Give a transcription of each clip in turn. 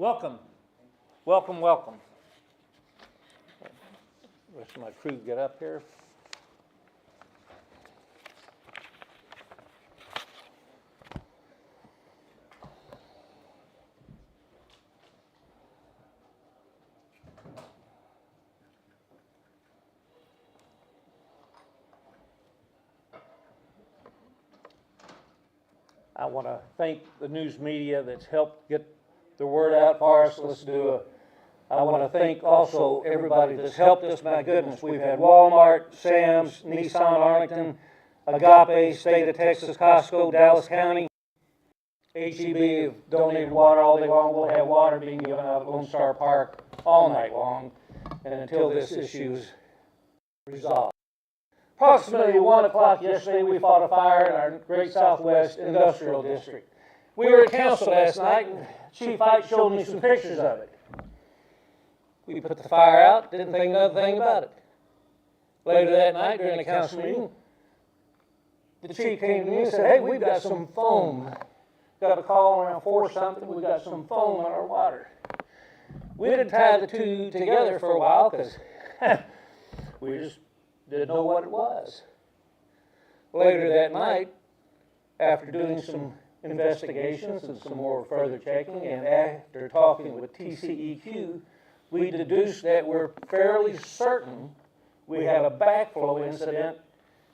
Welcome, welcome, welcome. The rest of my crew get up here. I want to thank the news media that's helped get the word out for us. I want to thank also everybody that's helped us. My goodness, we've had Walmart, Sam's, Nissan Arlington, Agape, State of Texas, Costco, Dallas County. HEB have donated water all day long. We'll have water being given out at Lone Star Park all night long and until this issue is resolved. Approximately 1 o'clock yesterday, we fought a fire in our Great Southwest Industrial District. We were at council last night, and Chief Ike showed me some pictures of it. We put the fire out, didn't think another thing about it. Later that night, during the council meeting, the chief came to me and said, "Hey, we've got some foam. Got a call around 4 something, we got some foam in our water." We didn't tie the two together for a while because we just didn't know what it was. Later that night, after doing some investigations and some more further checking, and after talking with TCEQ, we deduced that we're fairly certain we had a backflow incident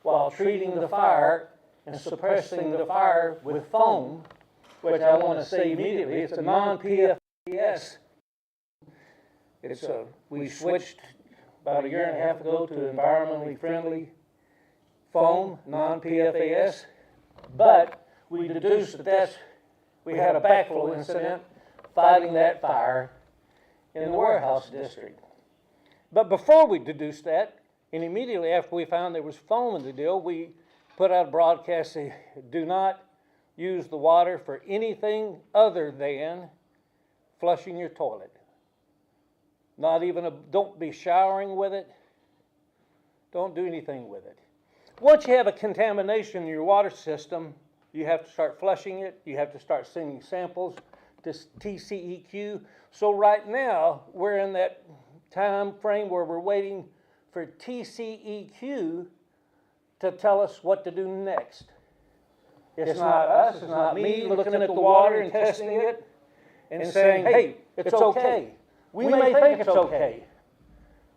while treating the fire and suppressing the fire with foam, which I want to say immediately, it's a non-PFAS. We switched about 1.5 years ago to environmentally friendly foam, non-PFAS, but we deduced that we had a backflow incident fighting that fire in the warehouse district. But before we deduced that, and immediately after we found there was foam in the deal, we put out a broadcast saying, do not use the water for anything other than flushing your toilet. Don't be showering with it. Don't do anything with it. Once you have a contamination in your water system, you have to start flushing it. You have to start sending samples to TCEQ. So right now, we're in that time frame where we're waiting for TCEQ to tell us what to do next. It's not us, it's not me looking at the water and testing it and saying, hey, it's okay. We may think it's okay.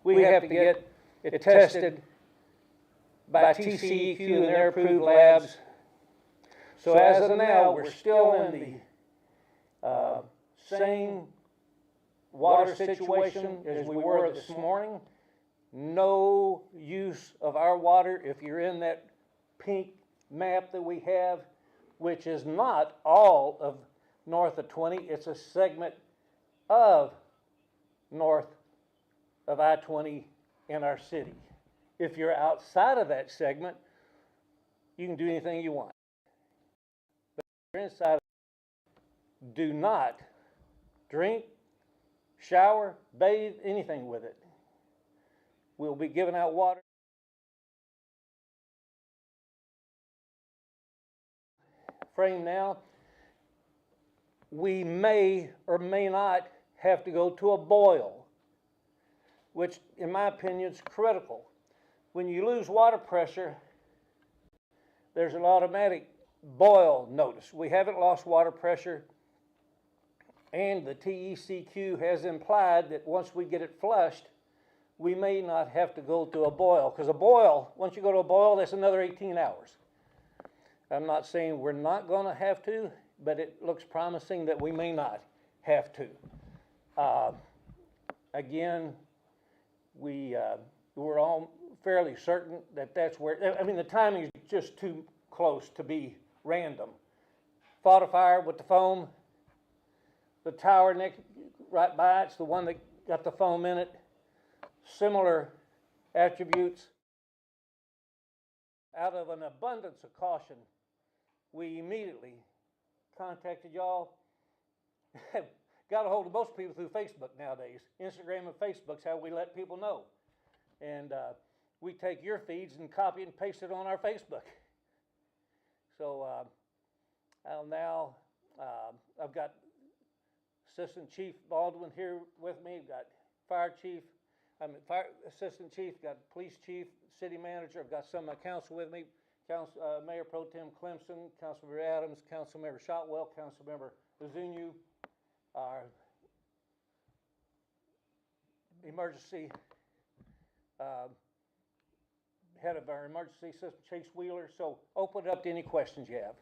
We have to get it tested by TCEQ and their approved labs. So as of now, we're still in the same water situation as we were this morning. No use of our water if you're in that pink map that we have, which is not all of north of 20. It's a segment of north of I-20 in our city. If you're outside of that segment, you can do anything you want. But if you're inside, do not drink, shower, bathe, anything with it. We'll be giving out water. Frame now, we may or may not have to go to a boil, which in my opinion is critical. When you lose water pressure, there's an automatic boil notice. We haven't lost water pressure, and the TCEQ has implied that once we get it flushed, we may not have to go to a boil, because a boil, once you go to a boil, that's another 18 hours. I'm not saying we're not going to have to, but it looks promising that we may not have to. Again, we're all fairly certain that that's where, I mean, the timing is just too close to be random. Fought a fire with the foam. The tower next, right by it's the one that got the foam in it. Similar attributes. Out of an abundance of caution, we immediately contacted y'all. Got a hold of most people through Facebook nowadays. Instagram and Facebook's how we let people know. And we take your feeds and copy and paste it on our Facebook. So I've got Assistant Chief Baldwin here with me. We've got Fire Chief, Fire Assistant Chief, got Police Chief, City Manager. I've got some of my council with me. Mayor Pro Tem Clemson, Councilmember Adams, Councilmember Shotwell, Councilmember Zunu, our emergency head of our emergency system, Chase Wheeler. So open it up to any questions you have.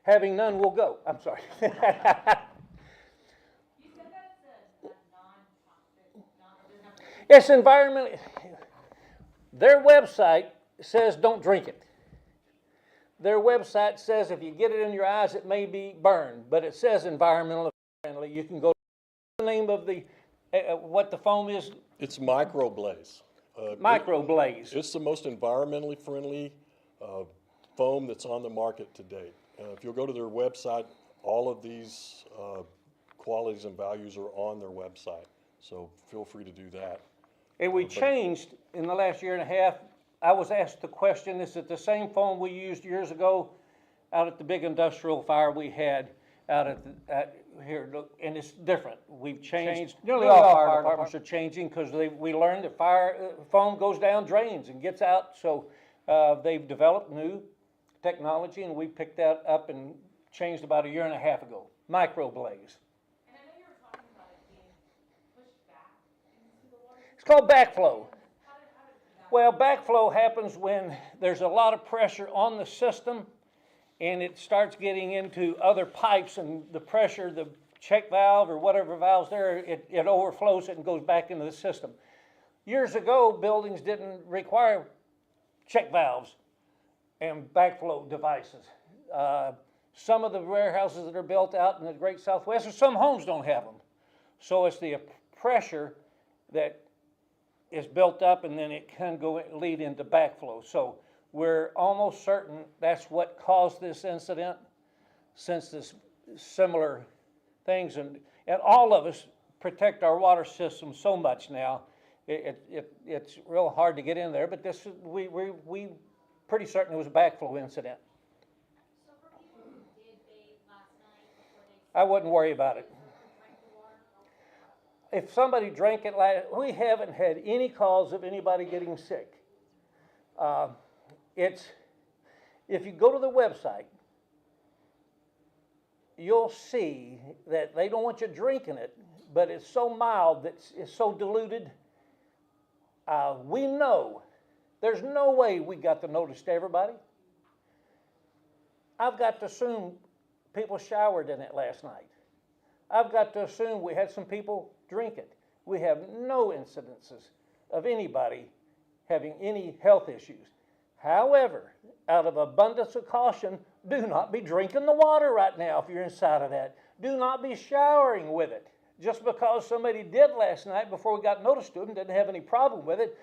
Having none, we'll go. I'm sorry. You said that's a non-profit, It's environmentally. Their website says don't drink it. Their website says if you get it in your eyes, it may be burned, but it says environmentally friendly. You can go to the name of the what the foam is. It's microblaze. Microblaze. It's the most environmentally friendly foam that's on the market to date. If you'll go to their website, all of these qualities and values are on their website. So feel free to do that. And we changed in the last year and a half. I was asked the question, is it the same foam we used years ago out at the big industrial fire we had out at here? And it's different. We've changed. Nearly all fire departments are changing because we learned that foam goes down drains and gets out. So they've developed new technology, and we picked that up and changed about a year and a half ago. Microblaze. And I know you were talking about it being pushed back into the water. It's called backflow. Well, backflow happens when there's a lot of pressure on the system and it starts getting into other pipes, and the pressure, the check valve or whatever valve's there, it overflows it and goes back into the system. Years ago, buildings didn't require check valves and backflow devices. Some of the warehouses that are built out in the Great Southwest, or some homes don't have them. So it's the pressure that is built up, and then it can lead into backflow. So we're almost certain that's what caused this incident, since this similar things, and all of us protect our water system so much now. It's real hard to get in there, but this we pretty certain it was a backflow incident. So for people who did bathe last night before I wouldn't worry about it. If somebody drank it we haven't had any calls of anybody getting sick. If you go to the website, you'll see that they don't want you drinking it, but it's so mild, that it's so diluted. We know there's no way we got the notice to everybody. I've got to assume people showered in it last night. I've got to assume we had some people drink it. We have no incidences of anybody having any health issues. However, out of abundance of caution, do not be drinking the water right now if you're inside of that. Do not be showering with it. Just because somebody did last night before we got notice to them, didn't have any problem with it,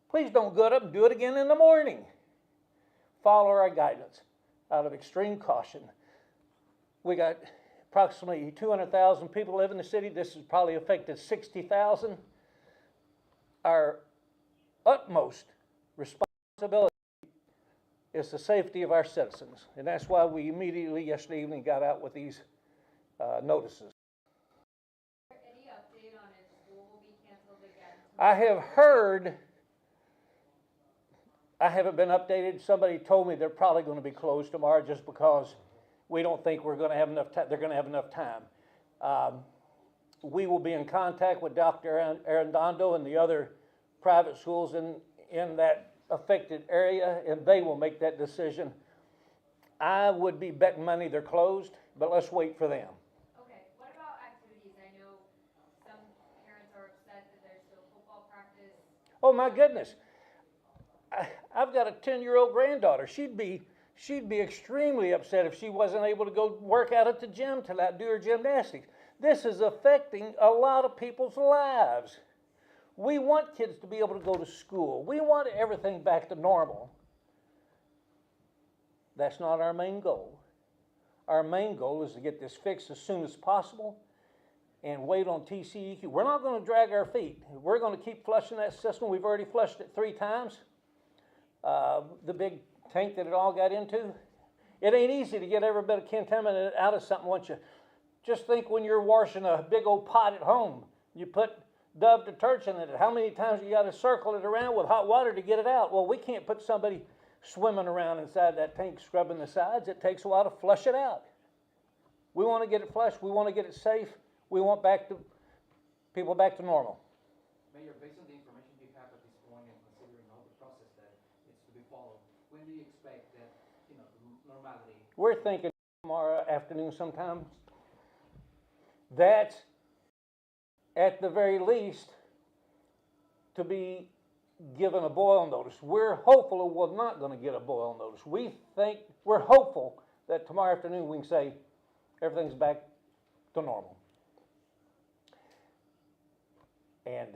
please don't go up and do it again in the morning. Follow our guidance out of extreme caution. We got approximately 200,000 people live in the city. This has probably affected 60,000. Our utmost responsibility is the safety of our citizens. And that's why we immediately yesterday evening got out with these notices. any update on if school will be canceled again? I have heard, I haven't been updated. Somebody told me they're probably going to be closed tomorrow just because we don't think we're going to have enough time. They're going to have enough time. We will be in contact with Dr. Arredondo and the other private schools in that affected area, and they will make that decision. I would be betting money they're closed, but let's wait for them. Okay, what about activities? I know some parents are upset that there's still football practice. Oh my goodness. I've got a 10-year-old granddaughter. She'd be extremely upset if she wasn't able to go work out at the gym to do her gymnastics. This is affecting a lot of people's lives. We want kids to be able to go to school. We want everything back to normal. That's not our main goal. Our main goal is to get this fixed as soon as possible and wait on TCEQ. We're not going to drag our feet. We're going to keep flushing that system. We've already flushed it 3 times. The big tank that it all got into. It ain't easy to get every bit of contaminant out of something once you just think when you're washing a big old pot at home, you put Dove detergent in it, how many times you gotta circle it around with hot water to get it out? Well, we can't put somebody swimming around inside that tank scrubbing the sides. It takes a while to flush it out. We wanna get it flushed, we wanna get it safe, we want people back to normal. Mayor, based on the information you have at this point and considering all the process that needs to be followed, when do you expect that, normality? We're thinking tomorrow afternoon sometime. That's at the very least to be given a boil notice. We're hopeful we're not going to get a boil notice. We're hopeful that tomorrow afternoon we can say everything's back to normal. And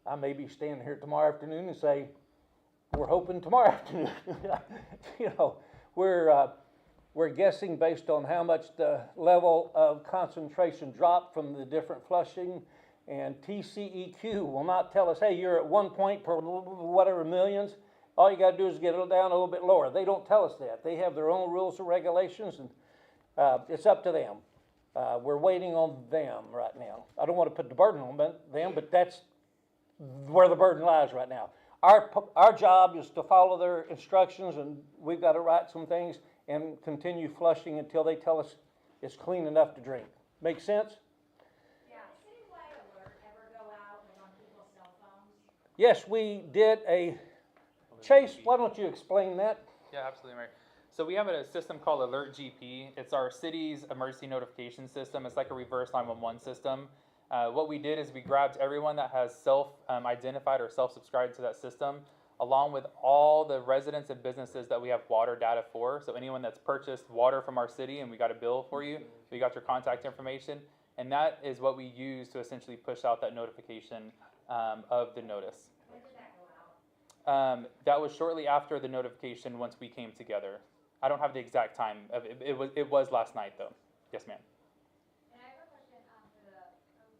I may be standing here tomorrow afternoon and say, we're hoping tomorrow afternoon. We're guessing based on how much the level of concentration dropped from the different flushing, and TCEQ will not tell us, hey, you're at 1 point per whatever millions. All you got to do is get it down a little bit lower. They don't tell us that. They have their own rules and regulations, and it's up to them. We're waiting on them right now. I don't want to put the burden on them, but that's where the burden lies right now. Our job is to follow their instructions, and we've got to write some things and continue flushing until they tell us it's clean enough to drink. Make sense? Yeah. Did citywide alert ever go out like on people's cell phones? Yes, we did a, Chase, why don't you explain that? Yeah, absolutely, Mary. So we have a system called Alert GP. It's our city's emergency notification system. It's like a reverse 911 system. What we did is we grabbed everyone that has self-identified or self-subscribed to that system, along with all the residents and businesses that we have water data for. So anyone that's purchased water from our city and we got a bill for you, we got your contact information, and that is what we use to essentially push out that notification of the notice. When did that go out? That was shortly after the notification once we came together. I don't have the exact time of it. It was last night though. Yes, ma'am. And I have a question for the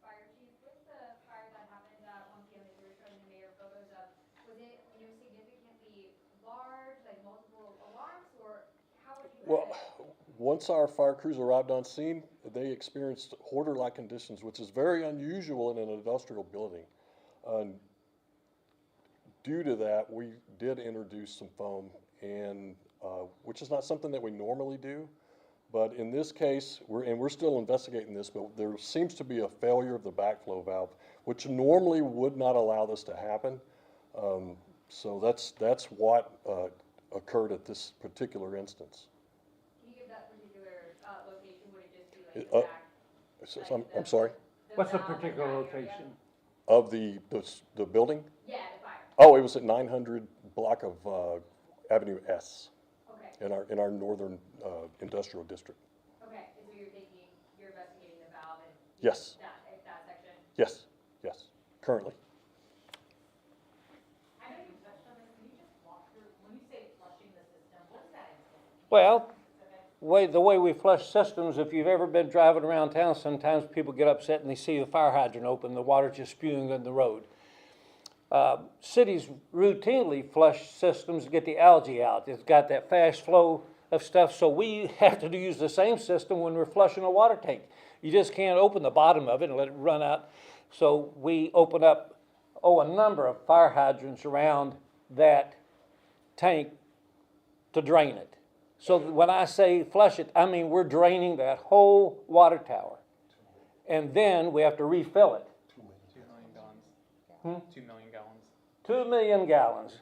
fire chief. With the fire that happened at 1 p.m. that you were showing the mayor photos of, was it significantly large, like multiple alarms, or how would you? Well, once our fire crews arrived on scene, they experienced hoarder-like conditions, which is very unusual in an industrial building. Due to that, we did introduce some foam, and which is not something that we normally do. But in this case, we're still investigating this, but there seems to be a failure of the backflow valve, which normally would not allow this to happen. So that's what occurred at this particular instance. Can you give that particular location? Would it just be like I'm sorry? What's the particular location? Of the building? Yeah, the fire. Oh, it was at 900 block of Avenue S. Okay. In our northern industrial district. Okay, and so you're investigating the valve and Yes. that section? Yes, currently. I know you touched on this. Can you just walk through, when you say flushing the system, what does that entail? Well, the way we flush systems, if you've ever been driving around town, sometimes people get upset and they see the fire hydrant open, the water's just spewing in the road. Cities routinely flush systems to get the algae out. It's got that fast flow of stuff, so we have to use the same system when we're flushing a water tank. You just can't open the bottom of it and let it run out. So we open up, a number of fire hydrants around that tank to drain it. So when I say flush it, I mean we're draining that whole water tower. And then we have to refill it. 2 million gallons. 2 million gallons. 2 million gallons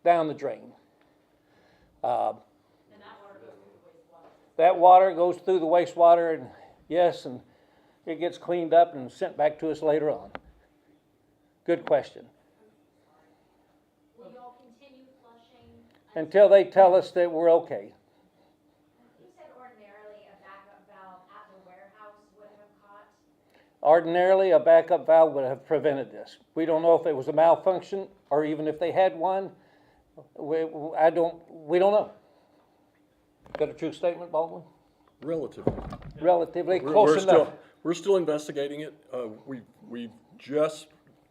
down the drain. And that water goes through the wastewater. That water goes through the wastewater, and yes, and it gets cleaned up and sent back to us later on. Good question. Will y'all continue flushing? Until they tell us that we're okay. You said ordinarily a backup valve at the warehouse would have caught. Ordinarily, a backup valve would have prevented this. We don't know if it was a malfunction or even if they had one. We don't know. Is that a true statement, Baldwin? Relatively. Relatively close enough. We're still investigating it. We just,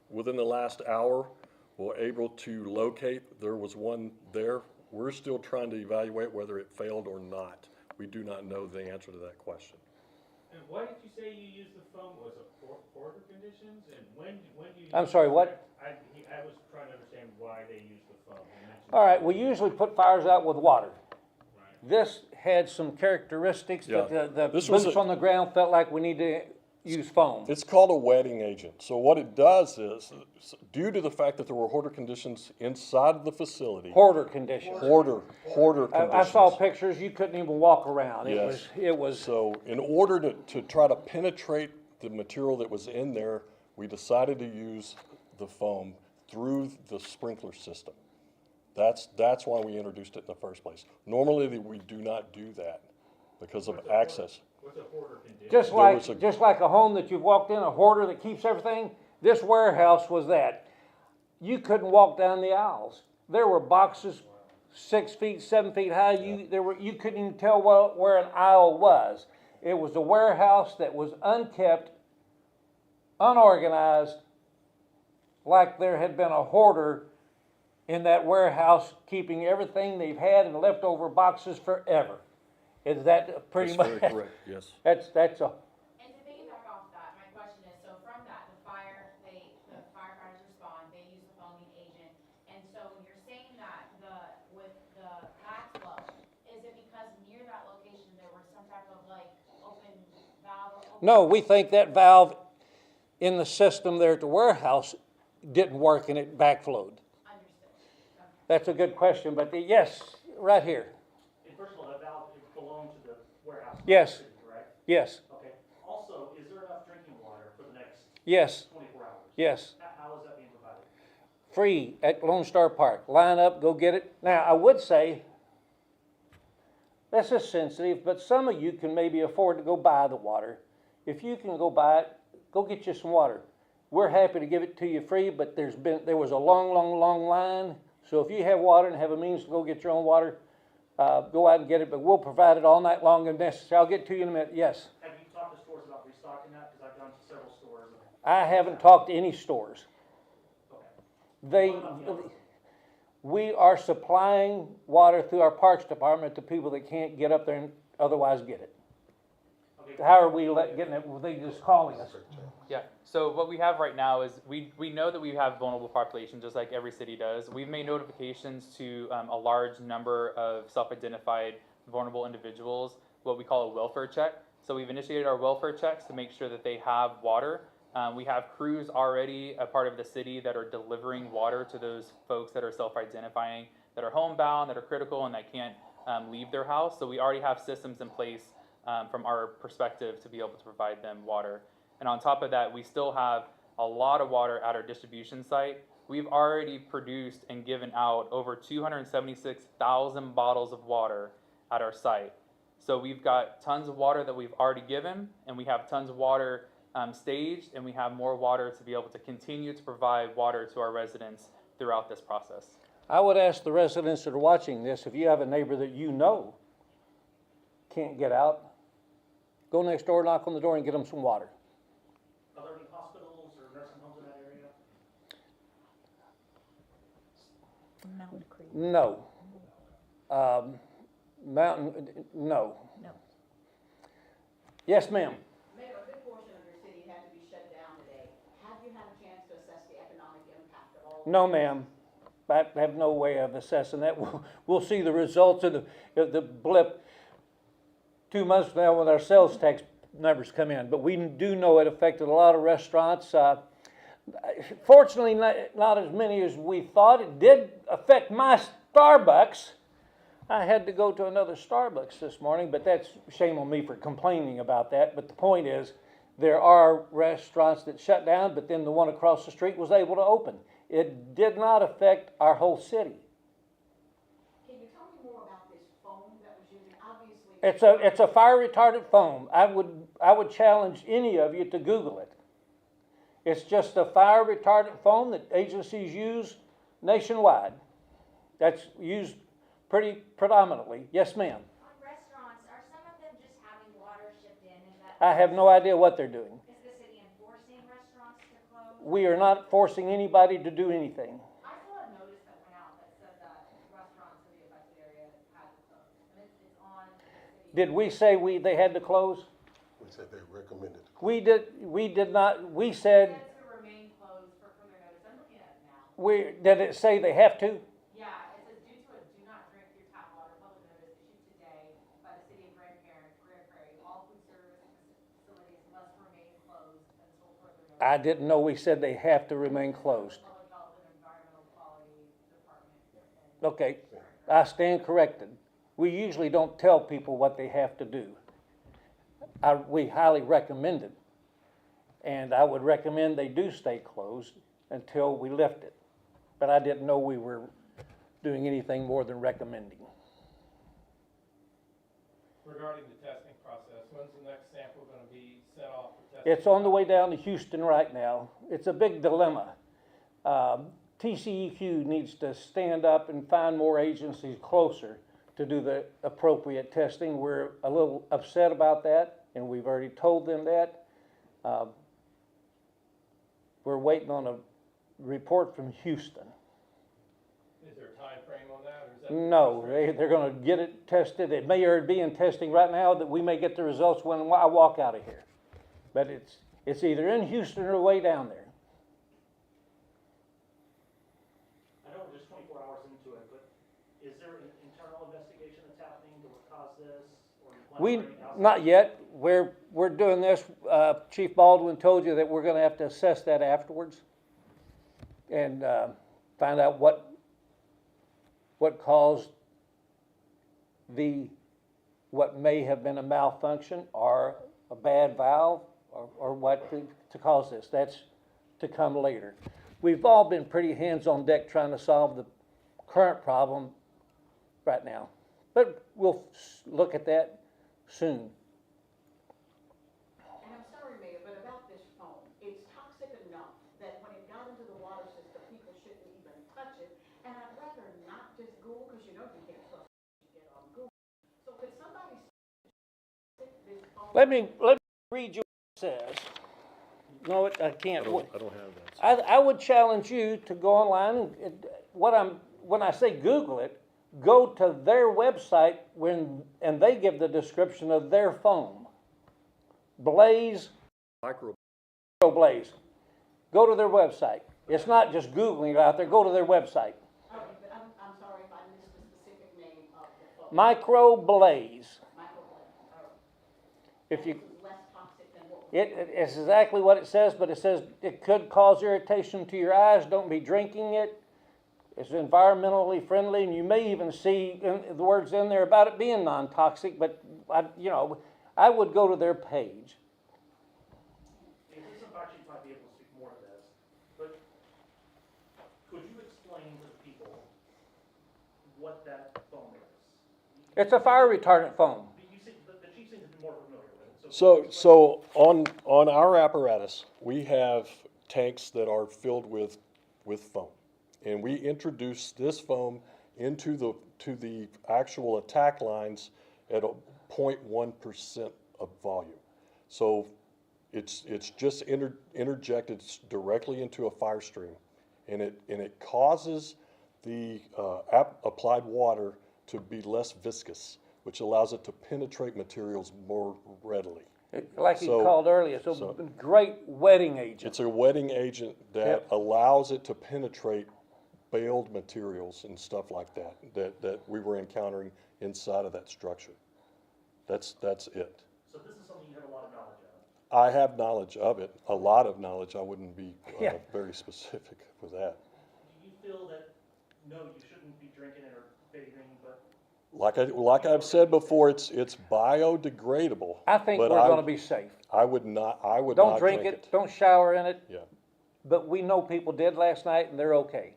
within the last hour, were able to locate, there was one there. We're still trying to evaluate whether it failed or not. We do not know the answer to that question. And why did you say you used the foam? Was it border conditions? And when do you? I'm sorry, what? I was trying to understand why they used the foam. You mentioned- All right, we usually put fires out with water. Right. This had some characteristics that Yeah. the This was boots a- on the ground felt like we need to use foam. It's called a wetting agent. So what it does is, due to the fact that there were hoarder conditions inside of the facility, Hoarder conditions. hoarder conditions. I saw pictures, you couldn't even walk around. Yes. It was, So in order to try to penetrate the material that was in there, we decided to use the foam through the sprinkler system. That's why we introduced it in the first place. Normally, we do not do that because of access. What's a hoarder condition? just like a home that you've walked in, a hoarder that keeps everything, this warehouse was that. You couldn't walk down the aisles. There were boxes 6 feet, 7 feet high. You couldn't even tell where an aisle was. It was a warehouse that was unkept, unorganized, like there had been a hoarder in that warehouse keeping everything they've had in leftover boxes forever. Is that pretty much? That's very correct, yes. That's a, And to piggyback off that, my question is, so from that, the firefighters respond, they use the foaming agent, and so you're saying that with the backflow, is it because near that location there was some type of like open valve? no, we think that valve in the system there at the warehouse didn't work and it backflowed. Understood. Okay. That's a good question, but yes, right here. And first of all, that valve belonged to the warehouse. Yes. Correct? Yes, Okay. Also, is there enough drinking water for the next yes, 24 hours? yes. How is that being provided? Free at Lone Star Park. Line up, go get it. Now, I would say, this is sensitive, but some of you can maybe afford to go buy the water. If you can go buy it, go get you some water. We're happy to give it to you free, but there was a long line. So if you have water and have a means to go get your own water, go out and get it, but we'll provide it all night long if necessary. I'll get to you in a minute. Yes. Have you talked to stores about restocking that? Because I've gone to several stores. I haven't talked to any stores. Okay. We are supplying water through our Parks Department to people that can't get up there and otherwise get it. Okay. How are we getting it? Were they just calling us? Yeah, so what we have right now is we know that we have vulnerable populations just like every city does. We've made notifications to a large number of self-identified vulnerable individuals, what we call a welfare check. So we've initiated our welfare checks to make sure that they have water. We have crews already, a part of the city, that are delivering water to those folks that are self-identifying, that are homebound, that are critical, and that can't leave their house. So we already have systems in place from our perspective to be able to provide them water. And on top of that, we still have a lot of water at our distribution site. We've already produced and given out over 276,000 bottles of water at our site. So we've got tons of water that we've already given, and we have tons of water staged, and we have more water to be able to continue to provide water to our residents throughout this process. I would ask the residents that are watching this, if you have a neighbor that you know can't get out, go next door, knock on the door, and get them some water. Are there any hospitals or nursing homes in that area? Mountain Creek. No. No. No. Yes, ma'am. Mayor, a good portion of your city had to be shut down today. Have you had a chance to assess the economic impact of all? No, ma'am. I have no way of assessing that. We'll see the results of the blip 2 months from now when our sales tax numbers come in. But we do know it affected a lot of restaurants. Fortunately, not as many as we thought. It did affect my Starbucks. I had to go to another Starbucks this morning, but that's shame on me for complaining about that. But the point is, there are restaurants that shut down, but then the one across the street was able to open. It did not affect our whole city. Can you tell me more about this foam that was used? Obviously. It's a fire retardant foam. I would challenge any of you to Google it. It's just a fire retardant foam that agencies use nationwide. That's used pretty predominantly. Yes, ma'am. On restaurants, are some of them just having water shipped in? Is that? I have no idea what they're doing. Is the city enforcing restaurants to close? We are not forcing anybody to do anything. I saw a notice that went out that said that restaurants in the affected area had to close, and it's on the city. Did we say they had to close? We said they recommended. We did not, we said, It says to remain closed for further notice, I'm looking at it now. did it say they have to? Yeah, it says due to a do not drink through tap water public notice issued today by the city of Prairie, all food service facilities must remain closed until further notice. I didn't know we said they have to remain closed. Public Health and Environmental Quality Department. Okay, I stand corrected. We usually don't tell people what they have to do. We highly recommend it. And I would recommend they do stay closed until we lift it. But I didn't know we were doing anything more than recommending. Regarding the testing process, when's the next sample gonna be sent off for testing? It's on the way down to Houston right now. It's a big dilemma. TCEQ needs to stand up and find more agencies closer to do the appropriate testing. We're a little upset about that, and we've already told them that. We're waiting on a report from Houston. Is there a time frame on that, or is that? No, they're gonna get it tested. It may already be in testing right now, that we may get the results when I walk out of here. But it's either in Houston or way down there. I know we're just 24 hours into it, but is there an internal investigation that's happening to what caused this? Or Not yet. We're doing this. Chief Baldwin told you that we're gonna have to assess that afterwards and find out what caused what may have been a malfunction or a bad valve or what to cause this. That's to come later. We've all been pretty hands on deck trying to solve the current problem right now, but we'll look at that soon. And I'm sorry, Mayor, but about this foam, it's toxic enough that when it got into the water system, people shouldn't even touch it. And I'd rather not just Google, because you know you can't trust what you get on Google. So could somebody stick this foam? Let me read you what it says. No, I can't. I don't have that. I would challenge you to go online and when I say Google it, go to their website and they give the description of their foam. Blaze. Blaze. Go to their website. It's not just Googling it out there. Go to their website. Okay, but I'm sorry if I missed the specific name of the foam. Microblaze. Microblaze, all right. If you, It's less toxic than what. it's exactly what it says, but it says it could cause irritation to your eyes. Don't be drinking it. It's environmentally friendly, and you may even see the words in there about it being non-toxic, but I would go to their page. The assistant fire chief might be able to speak more to this, but could you explain to the people what that foam is? It's a fire retardant foam. You see, the chief seems to be more familiar with it. So on our apparatus, we have tanks that are filled with foam. And we introduce this foam into the actual attack lines at a 0.1% of volume. So it's just interjected directly into a fire stream, and it causes the applied water to be less viscous, which allows it to penetrate materials more readily. Like you called earlier, so great wetting agent. It's a wetting agent that allows it to penetrate baled materials and stuff like that we were encountering inside of that structure. That's it. So this is something you have a lot of knowledge of? I have knowledge of it, a lot of knowledge. I wouldn't be very specific with that. Do you feel that, no, you shouldn't be drinking it or bathing, but? Like I've said before, it's biodegradable. I think but we're going to be safe. I would not Don't drink it. Don't shower in it. Yeah. But we know people did last night, and they're okay.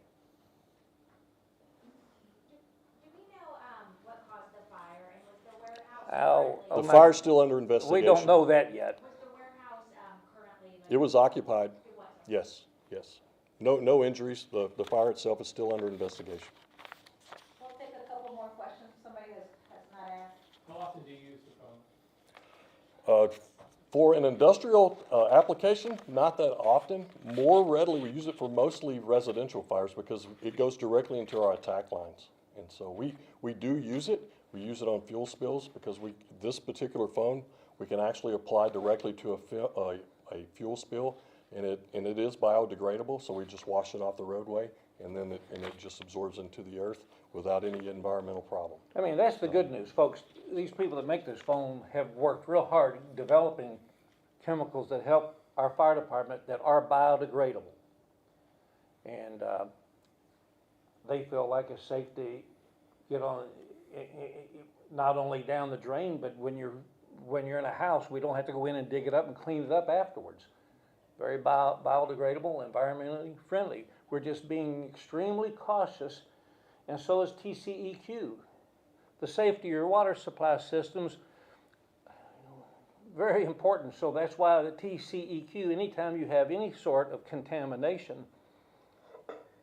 Do we know, what caused the fire, and was the warehouse? Oh, The fire's still under investigation. We don't know that yet. Was the warehouse, currently? It was occupied. It was. Yes. No injuries. The fire itself is still under investigation. We'll take a couple more questions, somebody has not asked. How often do you use the phone? For an industrial application, not that often. More readily, we use it for mostly residential fires because it goes directly into our attack lines. And so we do use it. We use it on fuel spills because this particular phone We can actually apply directly to a fuel spill, and it is biodegradable, so we just wash it off the roadway, and then it just absorbs into the earth without any environmental problem. I mean, that's the good news, folks. These people that make this foam have worked real hard developing chemicals that help our fire department that are biodegradable. And they feel like it's safe to get on, not only down the drain, but when you're in a house, we don't have to go in and dig it up and clean it up afterwards. Very biodegradable, environmentally friendly. We're just being extremely cautious, and so is TCEQ. The safety of your water supply systems, very important. So that's why the TCEQ, anytime you have any sort of contamination,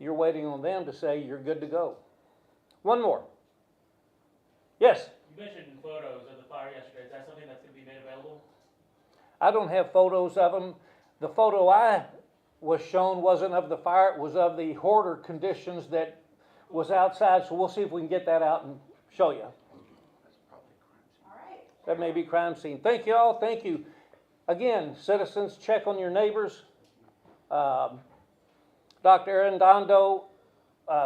you're waiting on them to say you're good to go. One more. Yes? You mentioned photos of the fire yesterday. Is that something that's going to be made available? I don't have photos of them. The photo I was shown wasn't of the fire, it was of the hoarder conditions that was outside, so we'll see if we can get that out and show you. All right. That may be crime scene. Thank you all, thank you. Again, citizens, check on your neighbors. Dr. Arredondo,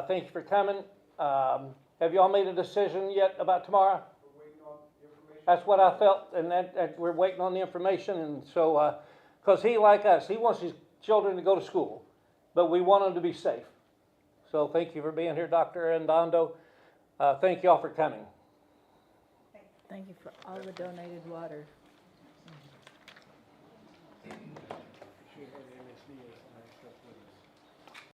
thank you for coming. Have you all made a decision yet about tomorrow? We're waiting on information. That's what I felt, and that we're waiting on the information, and so, because he, like us, he wants his children to go to school, but we want them to be safe. So thank you for being here, Dr. Arredondo. Thank you all for coming. Thank you for all the donated water.